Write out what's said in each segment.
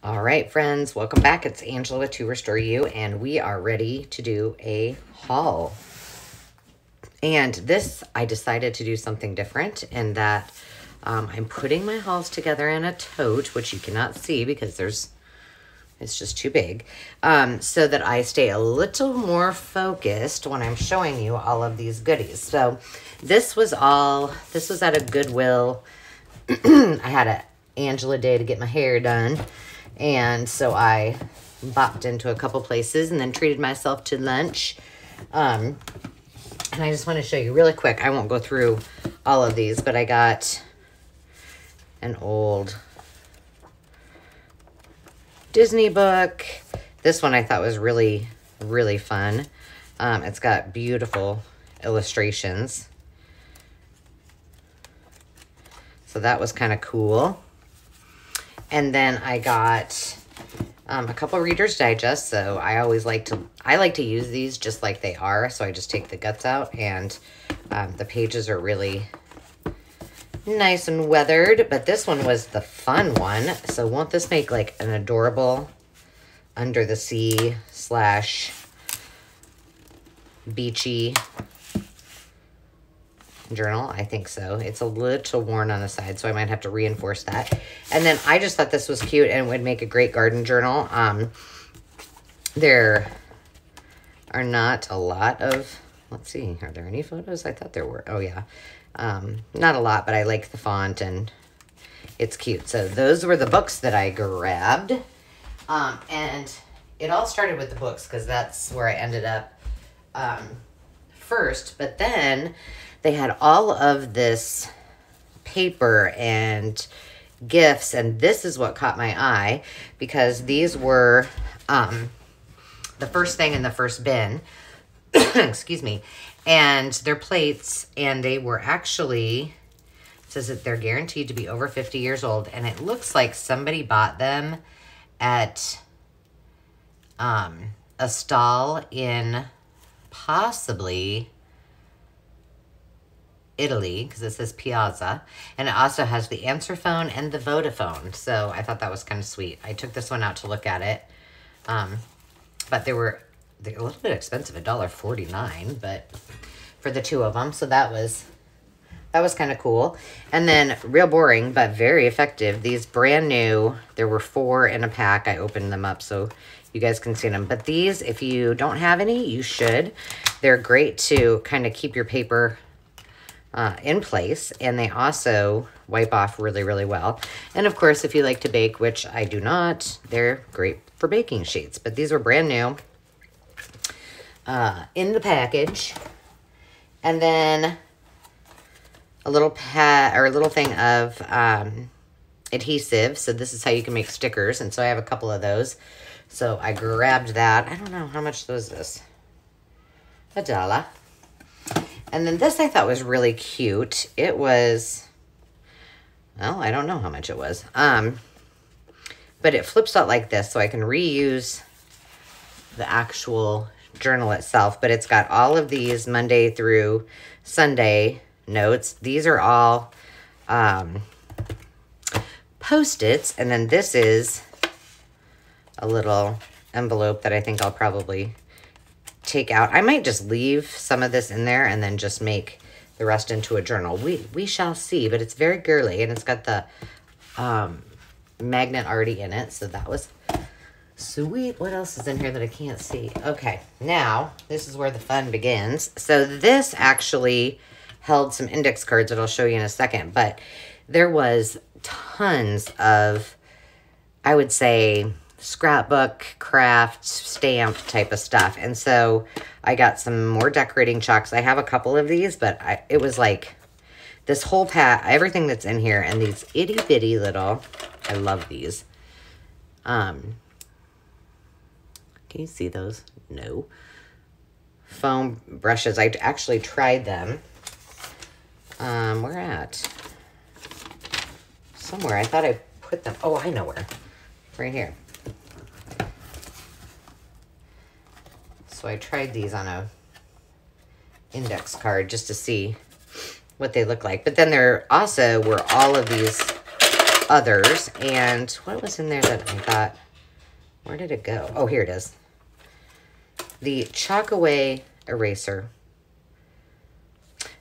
All right, friends, welcome back. It's Angela with To Restore You, and we are ready to do a haul. And this, I decided to do something different in that I'm putting my hauls together in a tote, which you cannot see because it's just too big, so that I stay a little more focused when I'm showing you all of these goodies. So this was at a Goodwill. I had a Angela day to get my hair done. And so I bopped into a couple places and then treated myself to lunch. And I just want to show you really quick. I won't go through all of these, but I got an old Disney book. This one I thought was really, really fun. It's got beautiful illustrations. So that was kind of cool. And then I got a couple Reader's Digest. So I like to use these just like they are. So I just take the guts out, and the pages are really nice and weathered. But this one was the fun one. So won't this make like an adorable under the sea / beachy journal? I think so. It's a little worn on the side, so I might have to reinforce that. And then I just thought this was cute and would make a great garden journal. There are not a lot of, let's see, are there any photos? I thought there were. Oh yeah. Not a lot, but I like the font and it's cute. So those were the books that I grabbed. And it all started with the books because that's where I ended up first. But then they had all of this paper and gifts, and this is what caught my eye because these were the first thing in the first bin. Excuse me. And they're plates, and they were actually, it says that they're guaranteed to be over 50 years old, and it looks like somebody bought them at a stall in possibly Italy, because it says Piazza, and it also has the answer phone and the Vodafone. So I thought that was kind of sweet. I took this one out to look at it, but they're a little bit expensive, $1.49, but for the two of them. So that was kind of cool. And then real boring, but very effective. These brand new, there were 4 in a pack. I opened them up so you guys can see them. But these, if you don't have any, you should. They're great to kind of keep your paper in place, and they also wipe off really, really well. And of course, if you like to bake, which I do not, they're great for baking sheets. But these were brand new in the package. And then a little thing of adhesive. So this is how you can make stickers, and so I have a couple of those. So I grabbed that. I don't know how much was this. $1. And then this I thought was really cute. It was, well, I don't know how much it was. But it flips out like this, so I can reuse the actual journal itself. But it's got all of these Monday through Sunday notes. These are all Post-its. And then this is a little envelope that I think I'll probably take out. I might just leave some of this in there and then just make the rest into a journal. We shall see, but it's very girly, and it's got the magnet already in it, so that was sweet. What else is in here that I can't see? Okay, now this is where the fun begins. So this actually held some index cards that I'll show you in a second, but there was tons of, I would say, scrapbook, craft, stamp type of stuff. And so I got some more decorating chalks. I have a couple of these, but it was like this whole pack, everything that's in here, and these itty bitty little, I love these. Can you see those? No. Foam brushes. I actually tried them. Where at? Somewhere. I thought I put them. Oh, I know where. Right here. So I tried these on a index card just to see what they look like. But then there also were all of these others. And what was in there that I thought, where did it go? Oh, here it is. The Chalk Away eraser.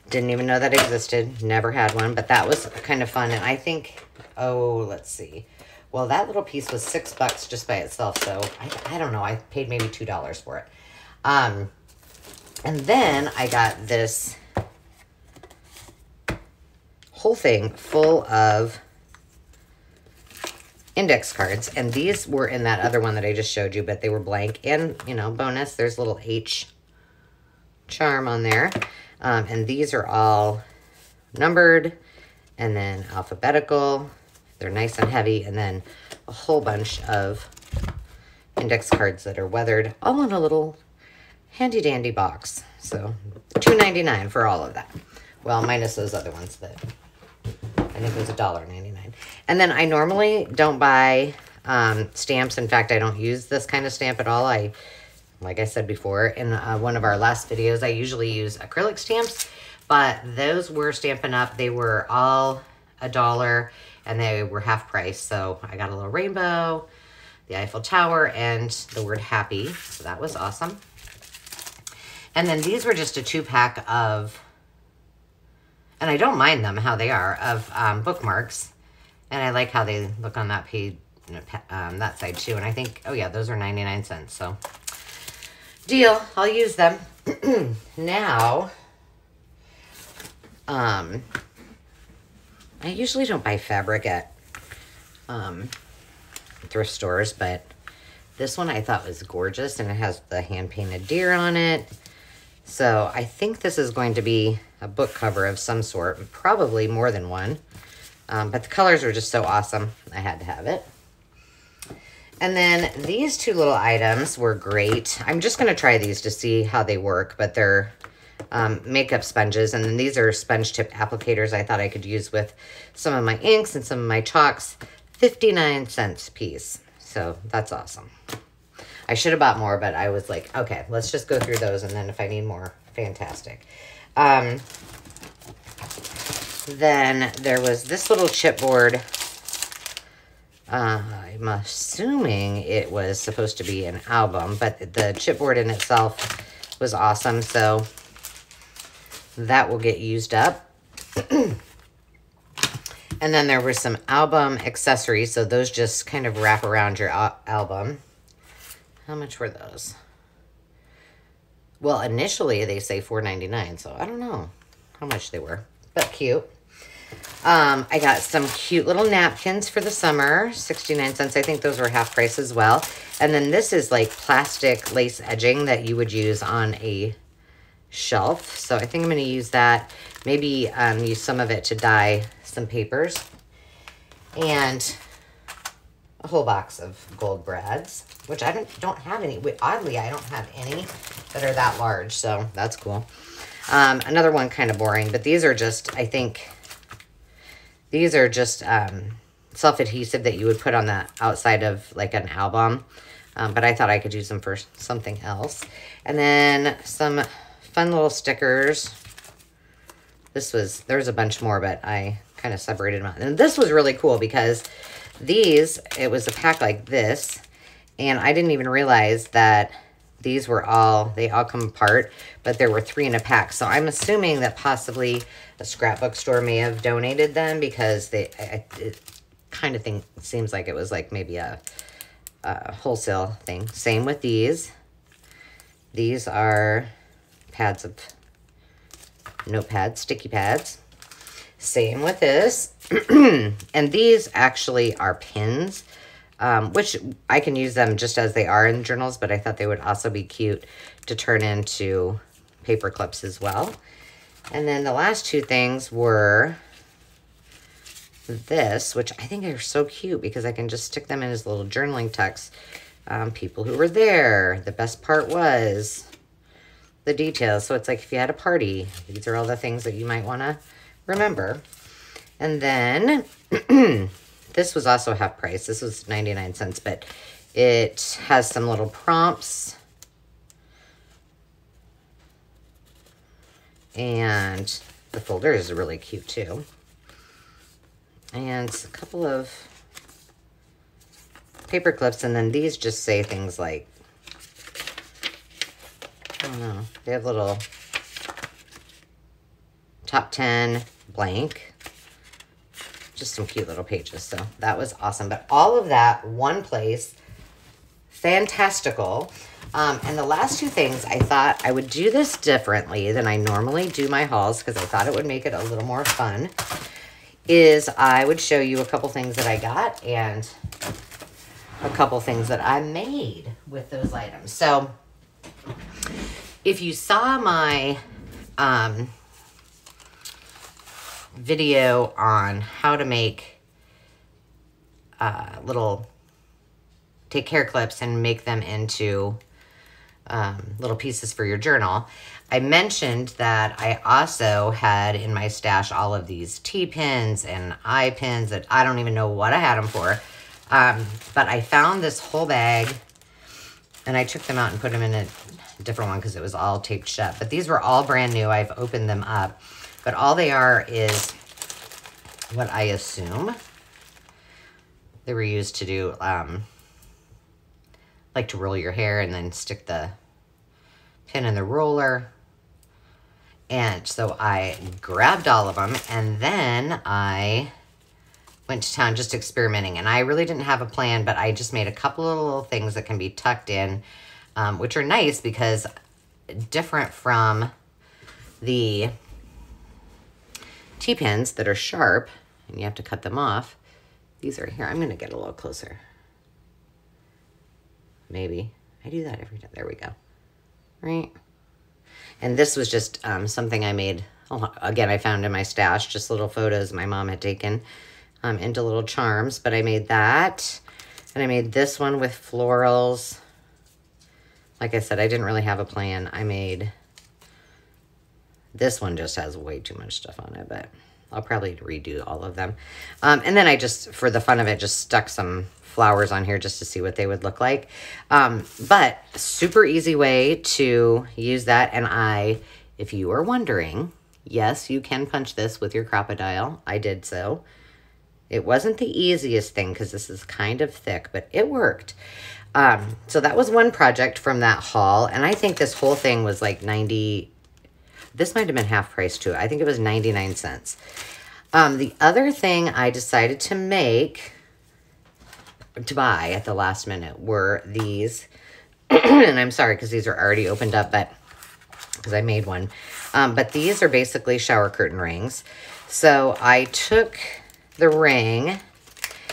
Didn't even know that existed. Never had one, but that was kind of fun. And I think, oh, let's see. Well, that little piece was $6 just by itself. So I don't know. I paid maybe $2 for it. And then I got this whole thing full of index cards, and these were in that other one that I just showed you, but they were blank. And, you know, bonus, there's a little H charm on there. And these are all numbered and then alphabetical. They're nice and heavy, and then a whole bunch of index cards that are weathered, all in a little handy dandy box. So $2.99 for all of that. Well, minus those other ones that I think it was $1.99. And then I normally don't buy stamps. In fact, I don't use this kind of stamp at all. Like I said before, in one of our last videos, I usually use acrylic stamps, but those were Stampin' Up. They were all $1 and they were half price. So I got a little rainbow, the Eiffel Tower, and the word happy. So that was awesome. And then these were just a 2-pack of, and I don't mind them how they are, of bookmarks. And I like how they look on that page, that side too. And I think, oh yeah, those are 99 cents. So deal, I'll use them. Now, I usually don't buy fabric at thrift stores, but this one I thought was gorgeous, and it has the hand-painted deer on it. So I think this is going to be a book cover of some sort, probably more than one. But the colors are just so awesome, I had to have it. And then these two little items were great. I'm just going to try these to see how they work, but they're makeup sponges. And then these are sponge tip applicators I thought I could use with some of my inks and some of my chalks. 59 cents a piece. So that's awesome. I should have bought more, but I was like, okay, let's just go through those, and then if I need more, fantastic. Then there was this little chipboard. I'm assuming it was supposed to be an album, but the chipboard in itself was awesome, so that will get used up. And then there were some album accessories, so those just kind of wrap around your album. How much were those? Well, initially they say $4.99, so I don't know how much they were, but cute. I got some cute little napkins for the summer, 69 cents. I think those were half price as well. And then this is like plastic lace edging that you would use on a shelf. So I think I'm going to use that. Maybe use some of it to dye some papers. And a whole box of gold brads, which I don't have any. Oddly, I don't have any that are that large, so that's cool. Another one kind of boring, but these are just, I think, these are just self-adhesive that you would put on the outside of like an album. But I thought I could use them for something else. And then some fun little stickers. There's a bunch more, but I kind of separated them out. And this was really cool because it was a pack like this, and I didn't even realize that these were they all come apart, but there were 3 in a pack. So I'm assuming that possibly a scrapbook store may have donated them, because it kind of seems like it was like maybe a wholesale thing. Same with these. These are pads of notepads, sticky pads. Same with this. And these actually are pins, which I can use them just as they are in journals, but I thought they would also be cute to turn into paper clips as well. And then the last 2 things were this, which I think are so cute because I can just stick them in as little journaling tucks. People who were there. The best part was the details. So it's like if you had a party, these are all the things that you might want to remember. And then this was also half price. This was 99 cents, but it has some little prompts. And the folder is really cute too. and a couple of paper clips, and then these just say things like, I don't know, they have little top 10 blank, just some cute little pages. So that was awesome. But all of that, one place, fantastical. And the last two things, I thought I would do this differently than I normally do my hauls, because I thought it would make it a little more fun, is I would show you a couple things that I got and a couple things that I made with those items. So if you saw my video on how to make little take care clips and make them into little pieces for your journal, I mentioned that I also had in my stash all of these T-pins and I-pins that I don't even know what I had them for. But I found this whole bag, and I took them out and put them in a different one because it was all taped shut. But these were all brand new. I've opened them up. But all they are is what I assume they were used to do, like to roll your hair and then stick the pin in the roller. And so I grabbed all of them, and then I went to town just experimenting. And I really didn't have a plan, but I just made a couple of little things that can be tucked in, which are nice because different from the T-pins that are sharp and you have to cut them off. These are here. I'm going to get a little closer. Maybe. I do that every time. There we go. Right. And this was just something I made. Oh, again, I found in my stash, just little photos my mom had taken into little charms. But I made that. And I made this one with florals. Like I said, I didn't really have a plan. I made this one, just has way too much stuff on it, but I'll probably redo all of them. And then I just, for the fun of it, just stuck some flowers on here just to see what they would look like. But super easy way to use that. And if you are wondering, yes, you can punch this with your crocodile. I did so. It wasn't the easiest thing because this is kind of thick, but it worked. So that was one project from that haul. And I think this whole thing was like 90. This might have been half price too. I think it was 99 cents. The other thing I decided to buy at the last minute were these. And I'm sorry because these are already opened up, but because I made one. But these are basically shower curtain rings. So I took the ring,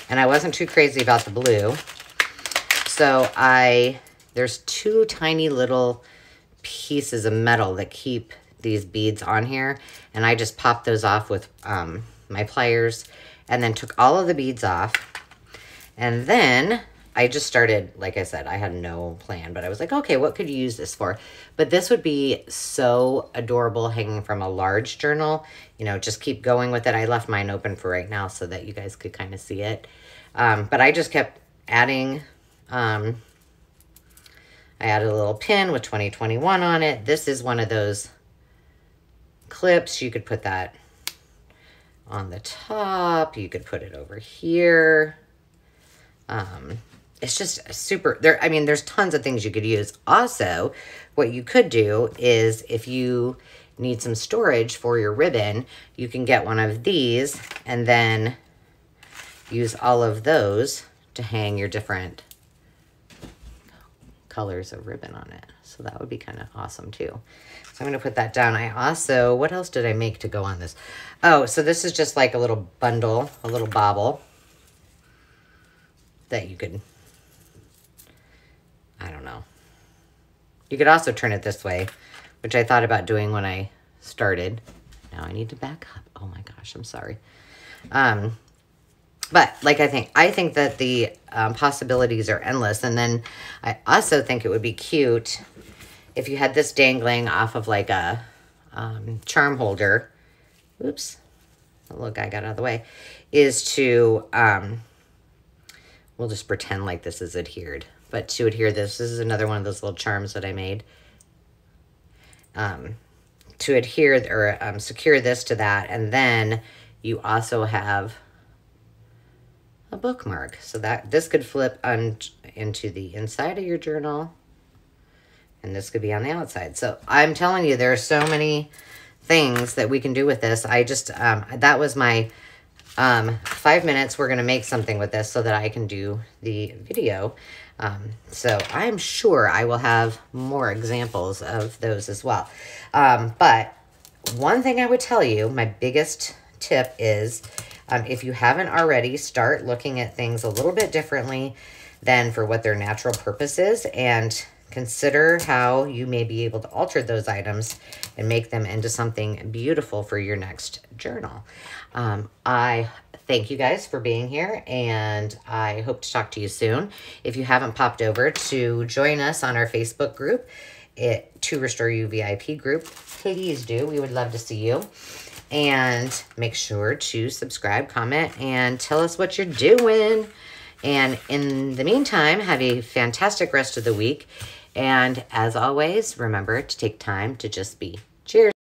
and I wasn't too crazy about the blue. So there's two tiny little pieces of metal that keep these beads on here, and I just popped those off with my pliers, and then took all of the beads off. And then I just started, like I said, I had no plan, but I was like, okay, what could you use this for? But this would be so adorable hanging from a large journal. You know, just keep going with it. I left mine open for right now so that you guys could kind of see it. But I just kept adding, I added a little pin with 2021 on it. This is one of those clips. You could put that on the top. You could put it over here. It's just super there. I mean, there's tons of things you could use. Also, what you could do is if you need some storage for your ribbon, you can get one of these and then use all of those to hang your different colors of ribbon on it. So that would be kind of awesome too. So I'm going to put that down. I also, what else did I make to go on this? Oh, so this is just like a little bundle, a little bauble that you could, I don't know. You could also turn it this way, which I thought about doing when I started. Now I need to back up. Oh my gosh, I'm sorry. But like I think that the possibilities are endless. And then I also think it would be cute if you had this dangling off of like a charm holder. Oops, the little guy got out of the way. Is to, we'll just pretend like this is adhered. But to adhere this is another one of those little charms that I made. To adhere or secure this to that. And then you also have a bookmark. So that this could flip into the inside of your journal, and this could be on the outside. So I'm telling you, there are so many things that we can do with this. I just, that was my 5 minutes. We're going to make something with this so that I can do the video. So I'm sure I will have more examples of those as well. But one thing I would tell you, my biggest tip is, if you haven't already, start looking at things a little bit differently than for what their natural purpose is, and consider how you may be able to alter those items and make them into something beautiful for your next journal. I thank you guys for being here, and I hope to talk to you soon. If you haven't popped over to join us on our Facebook group, To Restore You VIP group, please do. We would love to see you. And make sure to subscribe, comment, and tell us what you're doing. And in the meantime, have a fantastic rest of the week. And as always, remember to take time to just be. Cheers.